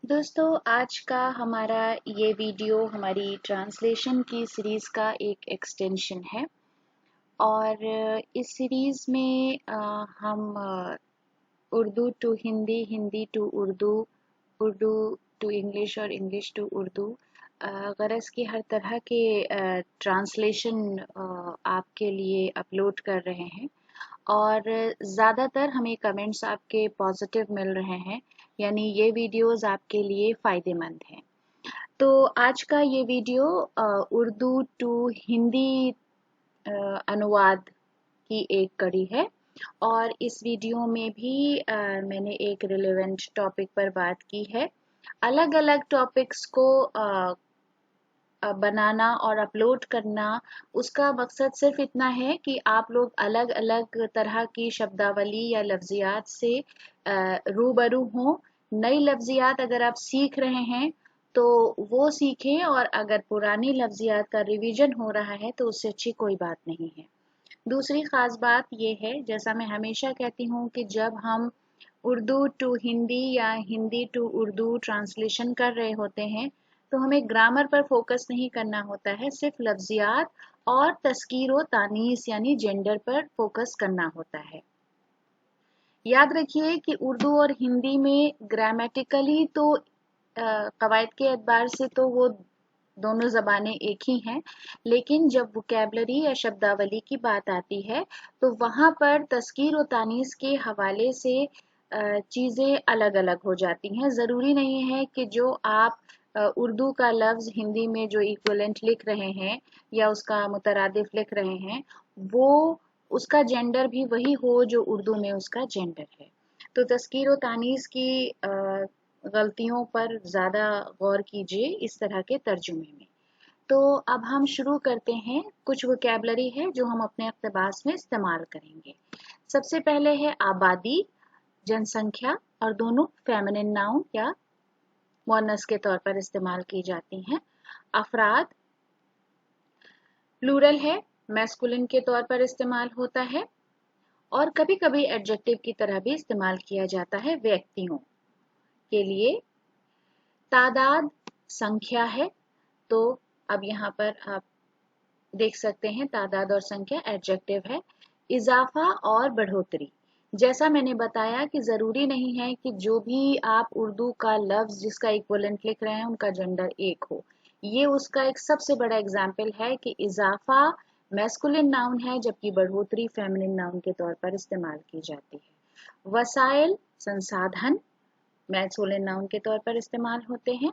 दोस्तों आज का हमारा ये वीडियो हमारी ट्रांसलेशन की सीरीज़ का एक एक्सटेंशन है और इस सीरीज़ में हम Urdu to Hindi, Hindi to Urdu, Urdu to English और इंग्लिश टू उर्दू गरज की हर तरह के ट्रांसलेशन आपके लिए अपलोड कर रहे हैं और ज़्यादातर हमें कमेंट्स आपके पॉजिटिव मिल रहे हैं, यानी ये वीडियोस आपके लिए फ़ायदेमंद हैं। तो आज का ये वीडियो उर्दू टू हिंदी अनुवाद की एक कड़ी है और इस वीडियो में भी मैंने एक रिलेवेंट टॉपिक पर बात की है। अलग-अलग टॉपिक्स को बनाना और अपलोड करना, उसका मकसद सिर्फ इतना है कि आप लोग अलग-अलग तरह की शब्दावली या लफ्ज़ियात से रूबरू हों। नई लफ्ज़ियात अगर आप सीख रहे हैं तो वो सीखें और अगर पुरानी लफ्ज़ियात का रिवीजन हो रहा है तो उससे अच्छी कोई बात नहीं है। दूसरी ख़ास बात ये है, जैसा मैं हमेशा कहती हूँ कि जब हम उर्दू टू हिंदी या हिंदी टू उर्दू ट्रांसलेशन कर रहे होते हैं तो हमें ग्रामर पर फोकस नहीं करना होता है, सिर्फ लफ्जियात और तस्कीर व तानीस यानी जेंडर पर फोकस करना होता है। याद रखिए कि उर्दू और हिंदी में ग्रामेटिकली तो कवायद के एतबार से तो वो दोनों ज़बानें एक ही हैं, लेकिन जब वोकैबलरी या शब्दावली की बात आती है तो वहाँ पर तस्कीर और तानीस के हवाले से चीज़ें अलग-अलग हो जाती हैं। ज़रूरी नहीं है कि जो आप उर्दू का लफ्ज़ हिंदी में जो इक्विवेलेंट लिख रहे हैं या उसका मुतरादिफ लिख रहे हैं, वो उसका जेंडर भी वही हो जो उर्दू में उसका जेंडर है। तो तस्कीर व तानीस की गलतियों पर ज़्यादा गौर कीजिए इस तरह के तर्जुमे में। तो अब हम शुरू करते हैं। कुछ वोकैबलरी है जो हम अपने इक़्तिबास में इस्तेमाल करेंगे। सबसे पहले है आबादी, जनसंख्या, और दोनों फेमिनिन नाउन या मुअन्नस के तौर पर इस्तेमाल की जाती हैं। अफराद प्लूरल है, मैस्कुलिन के तौर पर इस्तेमाल होता है और कभी-कभी एडजेक्टिव की तरह भी इस्तेमाल किया जाता है व्यक्तियों के लिए। तादाद संख्या है, तो अब यहाँ पर आप देख सकते हैं तादाद और संख्या एडजेक्टिव है। इजाफा और बढ़ोतरी, जैसा मैंने बताया कि ज़रूरी नहीं है कि जो भी आप उर्दू का लफ्ज़ जिसका इक्विवेलेंट लिख रहे हैं उनका जेंडर एक हो। ये उसका एक सबसे बड़ा एग्जाम्पल है कि इजाफा मैस्कुलिन नाउन है जबकि बढ़ोतरी फेमिनिन नाउन के तौर पर इस्तेमाल की जाती है। वसाइल संसाधन मैस्कुलिन नाउन के तौर पर इस्तेमाल होते हैं।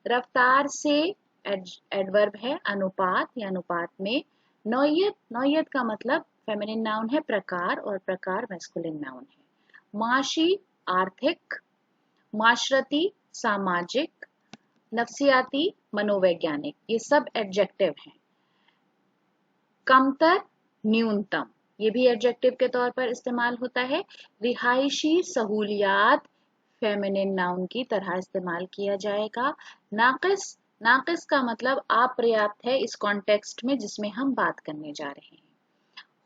रफ्तार से एडवर्ब है, अनुपात या अनुपात में। नौयत, नौयत का मतलब फेमिनिन नाउन है प्रकार और प्रकार मैस्कुलिन नाउन है। माशी आर्थिक, माशरती सामाजिक, नफ्सियाती मनोवैज्ञानिक, ये सब एडजेक्टिव हैं। कमतर न्यूनतम, ये भी एडजेक्टिव के तौर पर इस्तेमाल होता है। रिहायशी सहूलियात फेमिनिन नाउन की तरह इस्तेमाल किया जाएगा। नाकिस, नाकिस का मतलब अपर्याप्त है इस कॉन्टेक्स्ट में जिसमें हम बात करने जा रहे हैं।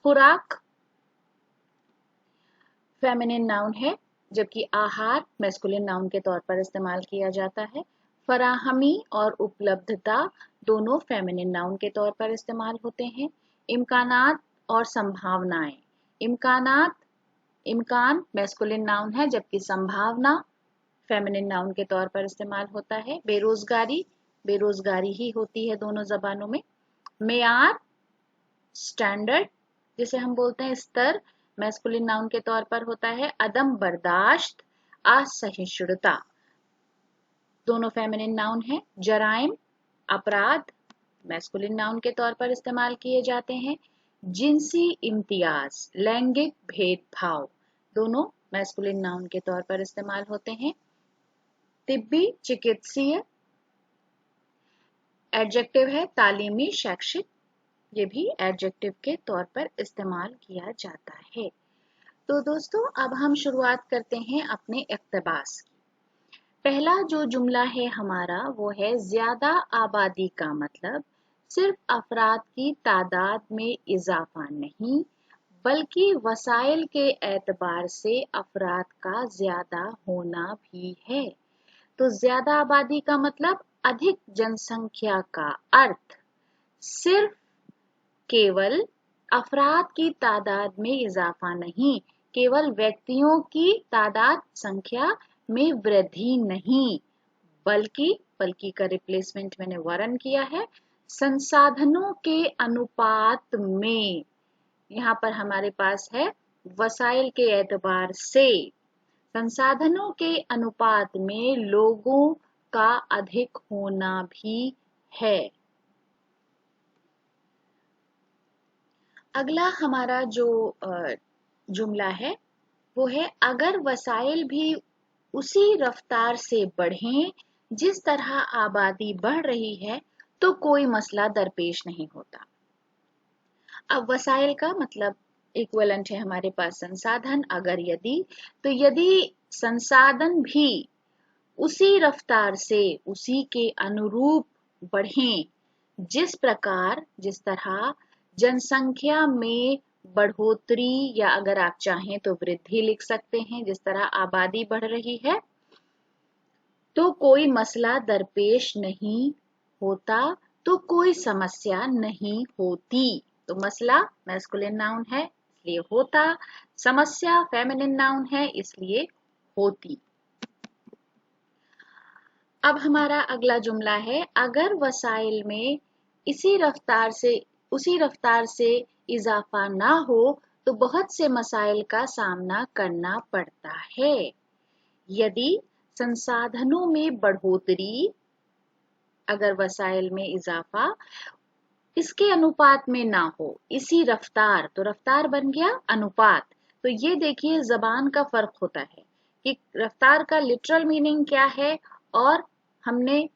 खुराक फेमिनिन नाउन है जबकि आहार मैस्कुलिन नाउन के तौर पर इस्तेमाल किया जाता है। फराहमी और उपलब्धता दोनों फेमिनिन नाउन के तौर पर इस्तेमाल होते हैं। इम्कानात और संभावनाएं, इम्कानात, इम्कान मैस्कुलिन नाउन है जबकि संभावना फेमिनिन नाउन के तौर पर इस्तेमाल होता है। बेरोजगारी, बेरोजगारी ही होती है दोनों जबानों में। मेयार स्टैंडर्ड, जिसे हम बोलते हैं स्तर, मैस्कुलिन नाउन के तौर पर होता है। अदम बर्दाश्त, असहिष्णुता, दोनों फेमिनिन नाउन है। जराइम अपराध मैस्कुलिन नाउन के तौर पर इस्तेमाल किए जाते हैं। जिनसी इम्तियाज लैंगिक भेदभाव, दोनों मैस्कुलिन नाउन के तौर पर इस्तेमाल होते हैं। तिब्बी चिकित्सीय एडजेक्टिव है। तालीमी शैक्षिक, ये भी एडजेक्टिव के तौर पर इस्तेमाल किया जाता है। तो दोस्तों अब हम शुरुआत करते हैं अपने इक़्तिबास की। पहला जो जुमला है हमारा वो है ज्यादा आबादी का मतलब सिर्फ अफराद की तादाद में इजाफा नहीं बल्कि वसाइल के एतबार से अफराद का ज्यादा होना भी है। तो ज्यादा आबादी का मतलब अधिक जनसंख्या का अर्थ सिर्फ केवल अफराद की तादाद में इजाफा नहीं, केवल व्यक्तियों की तादाद संख्या में वृद्धि नहीं, बल्कि का रिप्लेसमेंट मैंने वर्ण किया है संसाधनों के अनुपात में। यहाँ पर हमारे पास है वसाइल के एतबार से, संसाधनों के अनुपात में लोगों का अधिक होना भी है। अगला हमारा जो जुमला है वो है अगर वसाइल भी उसी रफ्तार से बढ़ें जिस तरह आबादी बढ़ रही है तो कोई मसला दरपेश नहीं होता। अब वसाइल का मतलब इक्विवेलेंट है हमारे पास संसाधन, अगर यदि, तो यदि संसाधन भी उसी रफ्तार से उसी के अनुरूप बढ़ें जिस तरह जनसंख्या में बढ़ोतरी या अगर आप चाहें तो वृद्धि लिख सकते हैं, जिस तरह आबादी बढ़ रही है तो कोई मसला दरपेश नहीं होता, तो कोई समस्या नहीं होती। तो मसला मैस्कुलिन नाउन है इसलिए होता, समस्या फेमिनिन नाउन है इसलिए होती। अब हमारा अगला जुमला है अगर वसाइल में उसी रफ्तार से इजाफा ना हो तो बहुत से मसाइल का सामना करना पड़ता है। यदि संसाधनों में बढ़ोतरी, अगर वसाइल में इजाफा इसके अनुपात में ना हो, इसी रफ्तार, तो रफ्तार बन गया अनुपात। तो ये देखिए जबान का फर्क होता है कि रफ्तार का लिटरल मीनिंग क्या है और हमने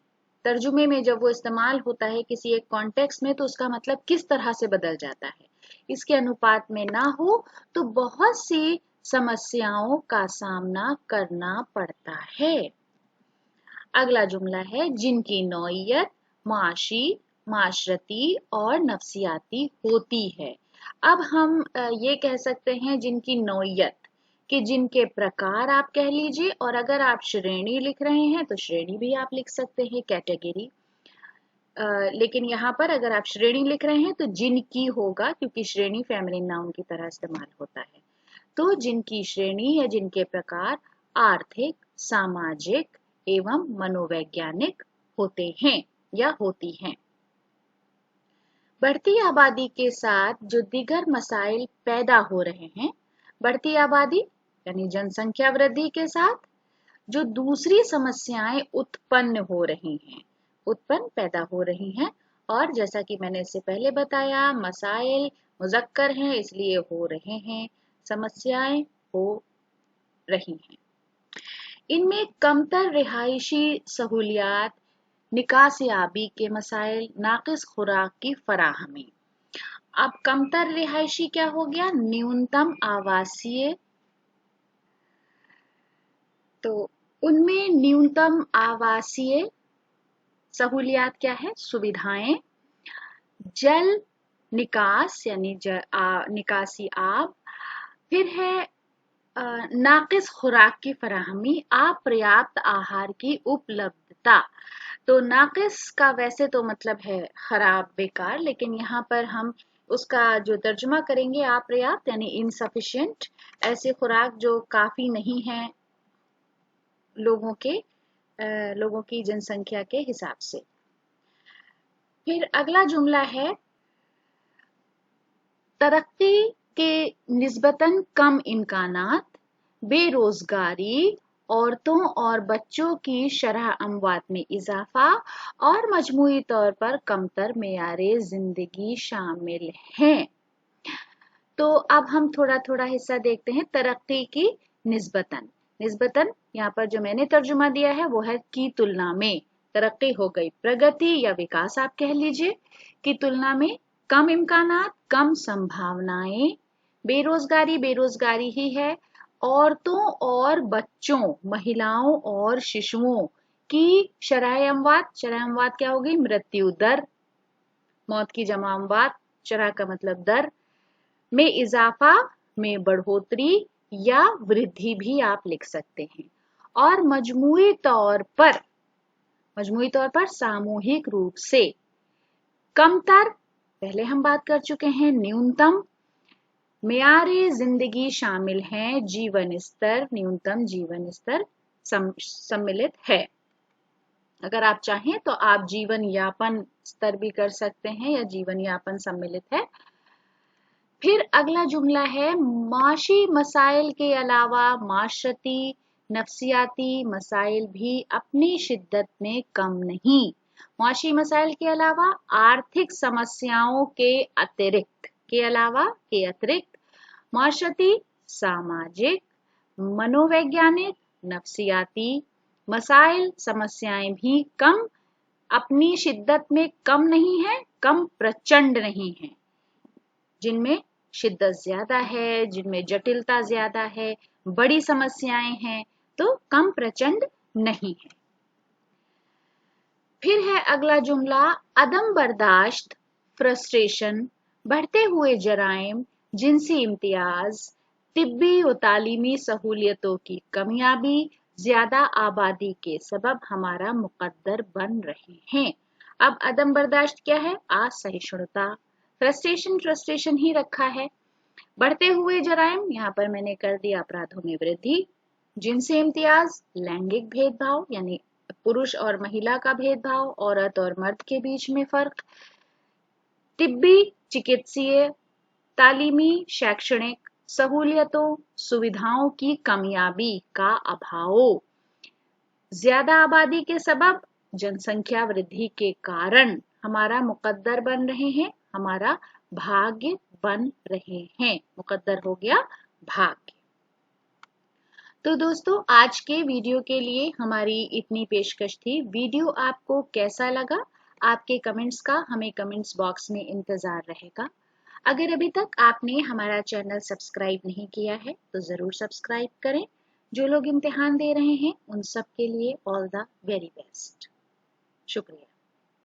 तर्जुमे में जब वो इस्तेमाल होता है किसी एक कॉन्टेक्स्ट में तो उसका मतलब किस तरह से बदल जाता है। इसके अनुपात में ना हो तो बहुत सी समस्याओं का सामना करना पड़ता है। अगला जुमला है जिनकी नौइयत माशी, माशरती और नफ्सियाती होती है। अब हम ये कह सकते हैं जिनकी नौइयत कि जिनके प्रकार आप कह लीजिए, और अगर आप श्रेणी लिख रहे हैं तो श्रेणी भी आप लिख सकते हैं, कैटेगरी। लेकिन यहाँ पर अगर आप श्रेणी लिख रहे हैं तो जिनकी होगा क्योंकि श्रेणी फेमिनिन नाउन की तरह इस्तेमाल होता है। तो जिनकी श्रेणी या जिनके प्रकार आर्थिक, सामाजिक एवं मनोवैज्ञानिक होते हैं या होती हैं। बढ़ती आबादी के साथ जो दीगर मसाइल पैदा हो रहे हैं, बढ़ती आबादी यानी जनसंख्या वृद्धि के साथ जो दूसरी समस्याएं पैदा हो रही हैं, और जैसा कि मैंने इससे पहले बताया मसाइल मुज़क्कर हैं इसलिए हो रहे हैं, समस्याएं हो रही हैं। इनमें कमतर रिहायशी सहूलियात, निकासियाबी के मसाइल, नाकिस खुराक की फराहमी। अब कमतर रिहायशी क्या हो गया? न्यूनतम आवासीय। तो उनमें न्यूनतम आवासीय सहूलियात क्या है? सुविधाएं, जल निकास यानी निकासी आब, फिर है नाकिस खुराक की फराहमी, अपर्याप्त आहार की उपलब्धता। तो नाकिस का वैसे तो मतलब है खराब, बेकार, लेकिन यहाँ पर हम उसका जो तर्जुमा करेंगे अपर्याप्त यानी इनसफिशिएंट, ऐसे खुराक जो काफी नहीं है लोगों की जनसंख्या के हिसाब से। फिर अगला जुमला है तरक्की के निस्बतन कम इम्कानात, बेरोजगारी, औरतों और बच्चों की शरह अमवात में इजाफा और मजमूई तौर पर कमतर मेयारे जिंदगी शामिल हैं। तो अब हम थोड़ा थोड़ा हिस्सा देखते हैं तरक्की की निस्बतन। यहाँ पर जो मैंने तर्जुमा दिया है वो है की तुलना में। तरक्की हो गई प्रगति या विकास आप कह लीजिए, की तुलना में कम इम्कानात, कम संभावनाएं, बेरोजगारी ही है, औरतों और बच्चों, महिलाओं और शिशुओं की शरह अमवात क्या होगी? मृत्यु दर, मौत की जमा अमवात, शरह का मतलब दर, में इजाफा, में बढ़ोतरी या वृद्धि भी आप लिख सकते हैं। और मजमूई तौर पर सामूहिक रूप से। कमतर, पहले हम बात कर चुके हैं। न्यूनतम, मेयारे जिंदगी शामिल हैं जीवन स्तर, न्यूनतम जीवन स्तर सम्मिलित है। अगर आप चाहें तो आप जीवन यापन स्तर भी कर सकते हैं या जीवन यापन सम्मिलित है। फिर अगला जुमला है, माशी मसाइल के अलावा माशरती नफ्सियाती मसाइल भी अपनी शिद्दत में कम नहीं। माशी मसाइल के अलावा, आर्थिक समस्याओं के अतिरिक्त माशरती, सामाजिक, मनोवैज्ञानिक, नफ्सियाती मसाइल, समस्याएं भी अपनी शिद्दत में कम नहीं है, कम प्रचंड नहीं है। जिनमें शिद्दत ज्यादा है, जिनमें जटिलता ज्यादा है, बड़ी समस्याएं हैं, तो कम प्रचंड नहीं है। फिर है अगला जुमला, अदम बर्दाश्त, फ्रस्ट्रेशन, बढ़ते हुए जराइम, जिनसी इम्तियाज, तिब्बी व तालीमी सहूलियतों की कमियाबी ज्यादा आबादी के सबब हमारा मुकद्दर बन रहे हैं। अब अदम बर्दाश्त क्या है? असहिष्णुता। फ्रस्ट्रेशन ही रखा है। बढ़ते हुए जराइम, यहाँ पर मैंने कर दिया अपराधों में वृद्धि। जिनसी इम्तियाज, लैंगिक भेदभाव यानी पुरुष और महिला का भेदभाव, औरत और मर्द के बीच में फर्क। तिब्बी, चिकित्सीय, तालीमी, शैक्षणिक सहूलियतों, सुविधाओं की कमियाबी का अभाव। ज्यादा आबादी के सबब, जनसंख्या वृद्धि के कारण हमारा मुकद्दर बन रहे हैं, हमारा भाग्य बन रहे हैं। मुकद्दर हो गया भाग्य। तो दोस्तों, आज के वीडियो के लिए हमारी इतनी पेशकश थी। वीडियो आपको कैसा लगा? आपके कमेंट्स का हमें कमेंट्स बॉक्स में इंतजार रहेगा। अगर अभी तक आपने हमारा चैनल सब्सक्राइब नहीं किया है तो जरूर सब्सक्राइब करें। जो लोग इम्तिहान दे रहे हैं उन सब के लिए ऑल द वेरी बेस्ट। शुक्रिया।